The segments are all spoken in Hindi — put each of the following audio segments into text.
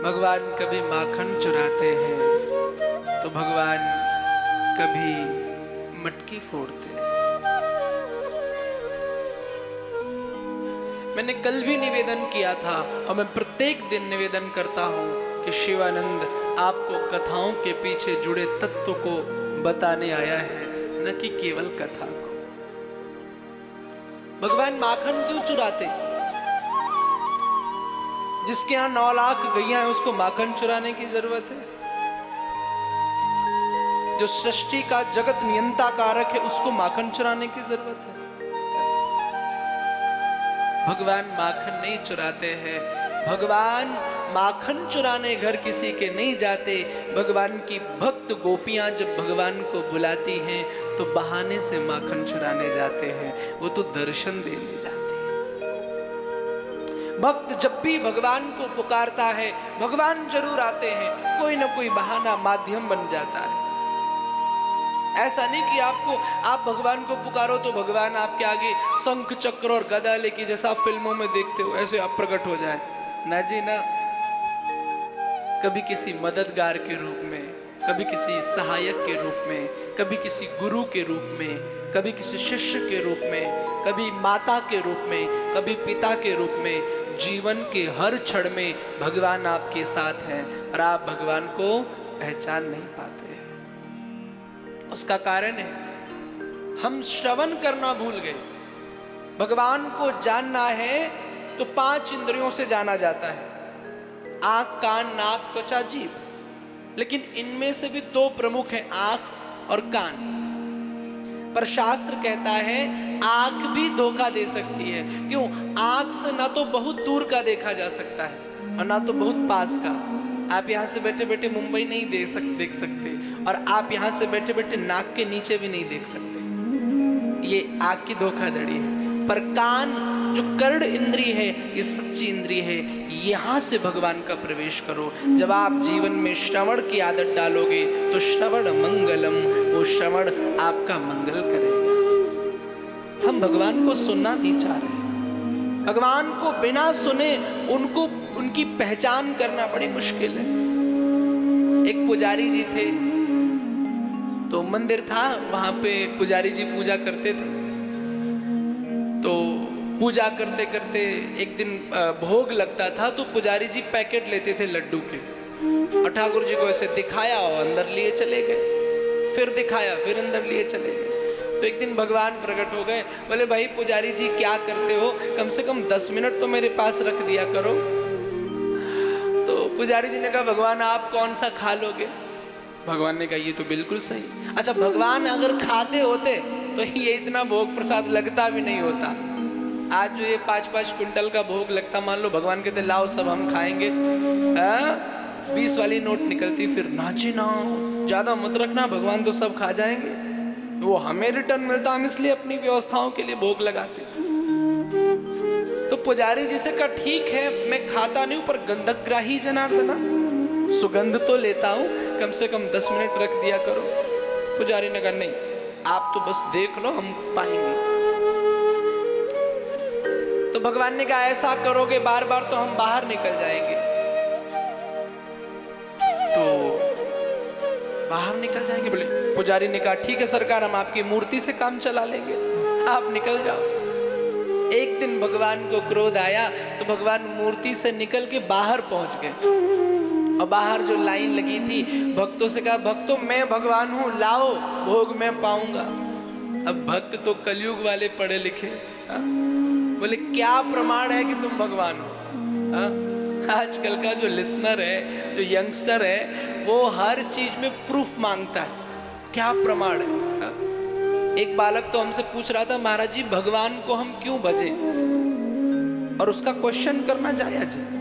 भगवान कभी माखन चुराते हैं तो भगवान कभी मटकी फोड़ते हैं। मैंने कल भी निवेदन किया था और मैं प्रत्येक दिन निवेदन करता हूं कि शिवानंद आपको कथाओं के पीछे जुड़े तत्व को बताने आया है, न कि केवल कथा को। भगवान माखन क्यों चुराते? जिसके यहां 9 लाख गैया है उसको माखन चुराने की जरूरत है? जो सृष्टि का जगत नियंता कारक है उसको माखन चुराने की जरूरत है? भगवान माखन नहीं चुराते हैं। भगवान माखन चुराने घर किसी के नहीं जाते। भगवान की भक्त गोपियां जब भगवान को बुलाती हैं तो बहाने से माखन चुराने जाते हैं, वो तो दर्शन देने जाते हैं। भक्त जब भी भगवान को पुकारता है भगवान जरूर आते हैं, कोई ना कोई बहाना माध्यम बन जाता है। ऐसा नहीं कि आप भगवान को पुकारो तो भगवान आपके आगे शंख चक्र और गदा लेके जैसा आप फिल्मों में देखते हो ऐसे आप प्रकट हो जाए। ना जी ना, कभी किसी मददगार के रूप में, कभी किसी सहायक के रूप में, कभी किसी गुरु के रूप में, कभी किसी शिष्य के रूप में, कभी माता के रूप में, कभी पिता के रूप में। जीवन के हर क्षण में भगवान आपके साथ हैं और आप भगवान को पहचान नहीं पाते। उसका कारण है हम श्रवण करना भूल गए। भगवान को जानना है तो 5 इंद्रियों से जाना जाता है, आंख, कान, नाक, त्वचा, जीभ। लेकिन इनमें से भी 2 प्रमुख हैं, आंख और कान। पर शास्त्र कहता है आंख भी धोखा दे सकती है। क्यों? आंख से ना तो बहुत दूर का देखा जा सकता है और ना तो बहुत पास का। आप यहाँ से बैठे बैठे मुंबई नहीं देख सकते और आप यहाँ से बैठे बैठे नाक के नीचे भी नहीं देख सकते। ये आंख की धोखाधड़ी है। पर कान जो कर्ण इंद्री है, ये सच्ची इंद्री है। यहाँ से भगवान का प्रवेश करो। जब आप जीवन में श्रवण की आदत डालोगे तो श्रवण मंगलम, वो श्रवण आपका मंगल करेगा। हम भगवान को सुनना नहीं चाह रहे। भगवान को बिना सुने उनकी पहचान करना बड़ी मुश्किल है। एक पुजारी जी थे, तो मंदिर था, वहां पे पुजारी जी पूजा करते थे। तो पूजा करते करते एक दिन भोग लगता था तो पुजारी जी पैकेट लेते थे लड्डू के और ठाकुर जी को ऐसे दिखाया और अंदर लिए चले गए, फिर दिखाया फिर अंदर लिए चले गए। तो एक दिन भगवान प्रकट हो गए, बोले भाई पुजारी जी क्या करते हो, कम से कम 10 मिनट तो मेरे पास रख दिया करो। तो पुजारी जी ने कहा भगवान आप कौन सा खा लोगे? भगवान ने कहा ये तो बिल्कुल सही। अच्छा, भगवान अगर खाते होते तो ये इतना भोग प्रसाद लगता भी नहीं होता। आज जो ये 5-5 क्विंटल का भोग लगता, मान लो भगवान कहते लाओ सब हम खाएंगे, 20 वाली नोट निकलती, फिर नाची ना ज्यादा मत रखना, भगवान तो सब खा जाएंगे। वो हमें रिटर्न मिलता, हम इसलिए अपनी व्यवस्थाओं के लिए भोग लगाते। तो पुजारी जी से कहा ठीक है मैं खाता नहीं हूं पर गंधग्राही जनार्दना, सुगंध तो लेता हूं, कम से कम 10 मिनट रख दिया करो। पुजारी ने कहा नहीं, आप तो बस देख लो हम पाएंगे। तो भगवान ने कहा ऐसा करोगे बार बार तो हम बाहर निकल जाएंगे। तो बाहर निकल जाएंगे? बोले पुजारी ने कहा ठीक है सरकार, हम आपकी मूर्ति से काम चला लेंगे, आप निकल जाओ। एक दिन भगवान को क्रोध आया तो भगवान मूर्ति से निकल के बाहर पहुंच गए और बाहर जो लाइन लगी थी भक्तों से कहा भक्तों मैं भगवान हूं, लाओ भोग मैं पाऊंगा। अब भक्त तो कलयुग वाले पढ़े लिखे, बोले क्या प्रमाण है कि तुम भगवान हो? आजकल का जो लिसनर है, जो यंगस्टर है, वो हर चीज में प्रूफ मांगता है, क्या प्रमाण है? एक बालक तो हमसे पूछ रहा था महाराज जी भगवान को हम क्यों भजें? और उसका क्वेश्चन करना जायज है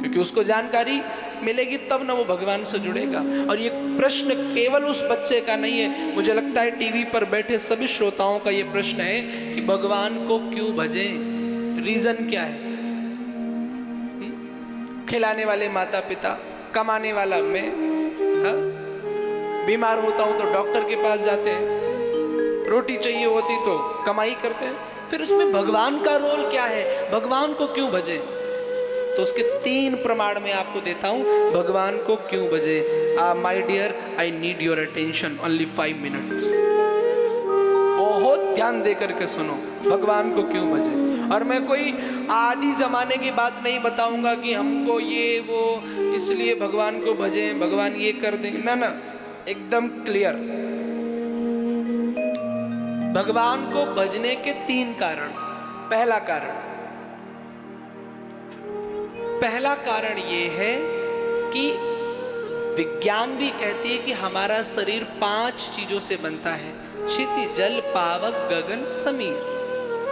क्योंकि उसको जानकारी मिलेगी तब ना वो भगवान से जुड़ेगा। और ये प्रश्न केवल उस बच्चे का नहीं है, मुझे लगता है टीवी पर बैठे सभी श्रोताओं का ये प्रश्न है कि भगवान को क्यों भजें, रीजन क्या है? खिलाने वाले माता पिता, कमाने वाला मैं, बीमार होता हूं तो डॉक्टर के पास जाते हैं, रोटी चाहिए होती तो कमाई करते हैं, फिर उसमें भगवान का रोल क्या है? भगवान को क्यों भजें? तो उसके 3 प्रमाण मैं आपको देता हूं, भगवान को क्यों भजे। My dear, I need your attention, only 5 minutes. बहुत ध्यान दे करके सुनो, भगवान को क्यों भजे। और मैं कोई आदि जमाने की बात नहीं बताऊंगा कि हमको ये वो इसलिए भगवान को भजे, भगवान ये कर देंगे, ना ना, एकदम क्लियर। भगवान को भजने के 3 कारण। पहला कारण ये है कि विज्ञान भी कहती है कि हमारा शरीर 5 चीजों से बनता है, क्षिति जल पावक गगन समीर।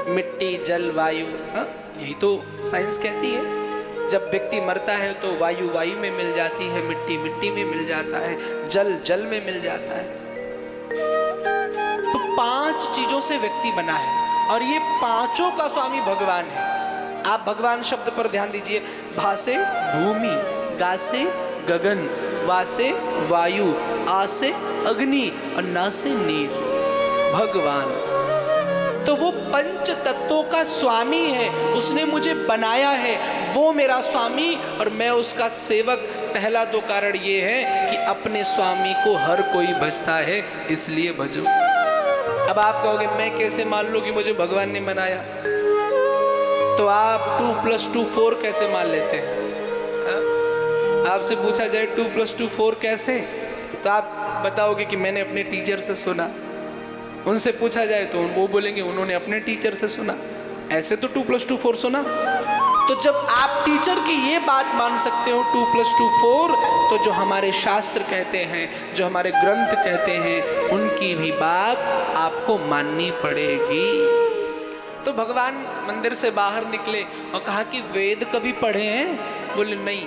मिट्टी जल वायु, यही तो साइंस कहती है। जब व्यक्ति मरता है तो वायु वायु में मिल जाती है, मिट्टी मिट्टी में मिल जाता है, जल जल में मिल जाता है। तो 5 चीजों से व्यक्ति बना है और ये 5 का स्वामी भगवान है। आप भगवान शब्द पर ध्यान दीजिए। भासे भूमि, गासे गगन, वासे वायु, आसे अग्नि और नासे नीर। भगवान तो वो 5 तत्वों का स्वामी है, उसने मुझे बनाया है, वो मेरा स्वामी और मैं उसका सेवक। पहला तो कारण ये है कि अपने स्वामी को हर कोई भजता है, इसलिए भजो। अब आप कहोगे मैं कैसे मान लूं कि मुझे भगवान ने बनाया, तो आप 2 + 2 4 कैसे मान लेते हैं? आपसे पूछा जाए 2 + 2 4 कैसे, तो आप बताओगे कि मैंने अपने टीचर से सुना। उनसे पूछा जाए तो वो बोलेंगे उन्होंने अपने टीचर से सुना। ऐसे तो 2 + 2 4 सुना। तो जब आप टीचर की ये बात मान सकते हो 2 + 2 4, तो जो हमारे शास्त्र कहते हैं, जो हमारे ग्रंथ कहते हैं, उनकी भी बात आपको माननी पड़ेगी। तो भगवान मंदिर से बाहर निकले और कहा कि वेद कभी पढ़े हैं? बोले नहीं।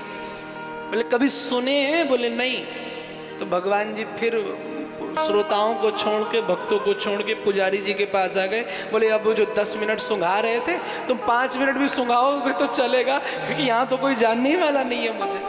बोले कभी सुने हैं? बोले नहीं। तो भगवान जी फिर श्रोताओं को छोड़ के, भक्तों को छोड़ के पुजारी जी के पास आ गए। बोले अब वो जो 10 मिनट सुंघा रहे थे, तुम 5 मिनट भी सुंघाओगे तो चलेगा, क्योंकि यहाँ तो कोई जानने वाला नहीं है मुझे।